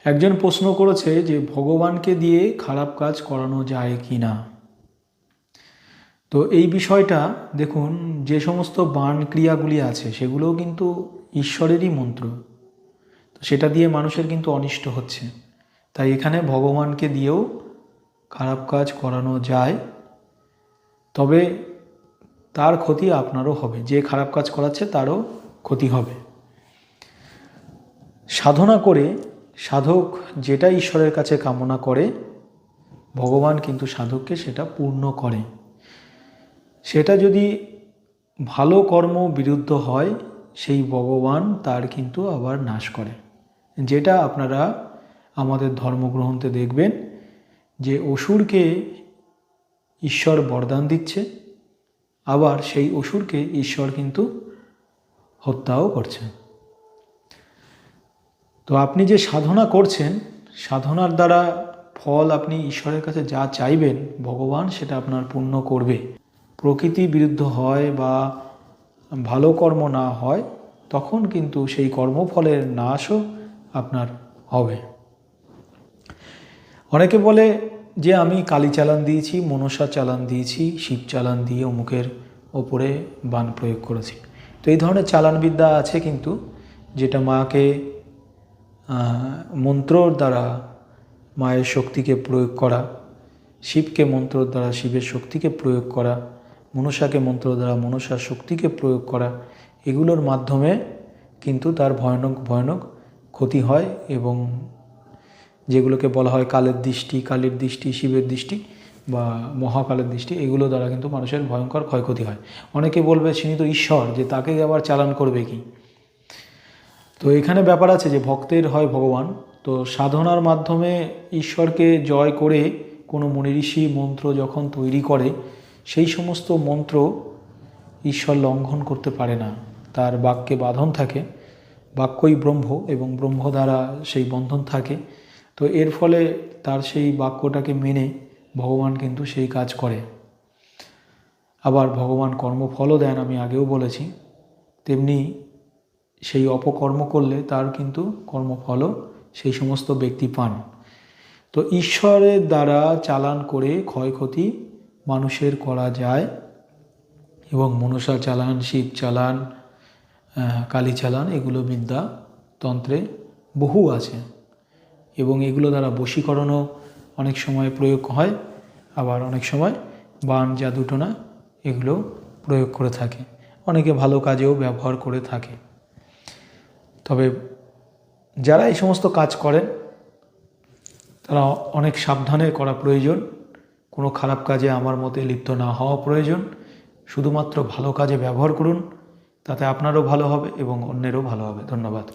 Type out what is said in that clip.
একজন প্রশ্ন করেছে যে ভগবানকে দিয়ে খারাপ কাজ করানো যায় কি না। তো এই বিষয়টা দেখুন, যে সমস্ত বাণ ক্রিয়াগুলি আছে সেগুলোও কিন্তু ঈশ্বরেরই মন্ত্র, তো সেটা দিয়ে মানুষের কিন্তু অনিষ্ট হচ্ছে। তাই এখানে ভগবানকে দিয়েও খারাপ কাজ করানো যায়, তবে তার ক্ষতি আপনারও হবে, যে খারাপ কাজ করাচ্ছে তারও ক্ষতি হবে। সাধনা করে সাধক যেটা ঈশ্বরের কাছে কামনা করে, ভগবান কিন্তু সাধককে সেটা পূর্ণ করে। সেটা যদি ভালো কর্ম বিরুদ্ধ হয়, সেই ভগবান তার কিন্তু আবার নাশ করে। যেটা আপনারা আমাদের ধর্মগ্রন্থে দেখবেন যে অসুরকে ঈশ্বর বরদান দিচ্ছে, আবার সেই অসুরকে ঈশ্বর কিন্তু হত্যাও করছে। তো আপনি যে সাধনা করছেন, সাধনার দ্বারা ফল আপনি ঈশ্বরের কাছে যা চাইবেন, ভগবান সেটা আপনার পূর্ণ করবে। প্রকৃতি বিরুদ্ধ হয় বা ভালো কর্ম না হয়, তখন কিন্তু সেই কর্মফলের নাশও আপনার হবে। অনেকে বলে যে আমি কালী চালান দিয়েছি, মনসা চালান দিয়েছি, শিব চালান দিয়ে অমুকের ওপরে বাণ প্রয়োগ করেছি। তো এই ধরনের চালানবিদ্যা আছে কিন্তু, যেটা মাকে মন্ত্রর দ্বারা মায়ের শক্তিকে প্রয়োগ করা, শিবকে মন্ত্রর দ্বারা শিবের শক্তিকে প্রয়োগ করা, মনসাকে মন্ত্রর দ্বারা মনসার শক্তিকে প্রয়োগ করা, এগুলোর মাধ্যমে কিন্তু তার ভয়ানক ভয়ানক ক্ষতি হয়, এবং যেগুলোকে বলা হয় কালের দৃষ্টি, কালীর দৃষ্টি, শিবের দৃষ্টি বা মহাকালের দৃষ্টি, এগুলো দ্বারা কিন্তু মানুষের ভয়ঙ্কর ক্ষয়ক্ষতি হয়। অনেকে বলবে তিনি তো ঈশ্বর, যে তাকে আবার চালান করবে কি। তো এখানে ব্যাপার আছে যে ভক্তের হয় ভগবান। তো সাধনার মাধ্যমে ঈশ্বরকে জয় করে কোনো মুনি ঋষি মন্ত্র যখন তৈরি করে, সেই সমস্ত মন্ত্র ঈশ্বর লঙ্ঘন করতে পারে না, তার বাক্যে বাঁধন থাকে, বাক্যই ব্রহ্ম এবং ব্রহ্ম দ্বারা সেই বন্ধন থাকে। তো এর ফলে তার সেই বাক্যটাকে মেনে ভগবান কিন্তু সেই কাজ করে। আবার ভগবান কর্মফলও দেন, আমি আগেও বলেছি। তেমনি সেই অপকর্ম করলে তার কিন্তু কর্মফলও সেই সমস্ত ব্যক্তি পান। তো ঈশ্বরের দ্বারা চালান করে ক্ষয়ক্ষতি মানুষের করা যায়, এবং মনসা চালান, শিব চালান, কালী চালান, এগুলো বিদ্যা তন্ত্রে বহু আছে, এবং এগুলো দ্বারা বশীকরণও অনেক সময় প্রয়োগ হয়, আবার অনেক সময় বাণ, জাদুটোনা এগুলো প্রয়োগ করে থাকে। অনেকে ভালো কাজেও ব্যবহার করে থাকে। তবে যারা এই সমস্ত কাজ করেন, তারা অনেক সাবধানে করা প্রয়োজন। কোনো খারাপ কাজে আমার মতে লিপ্ত না হওয়া প্রয়োজন। শুধুমাত্র ভালো কাজে ব্যবহার করুন, তাতে আপনারও ভালো হবে এবং অন্যেরও ভালো হবে। ধন্যবাদ।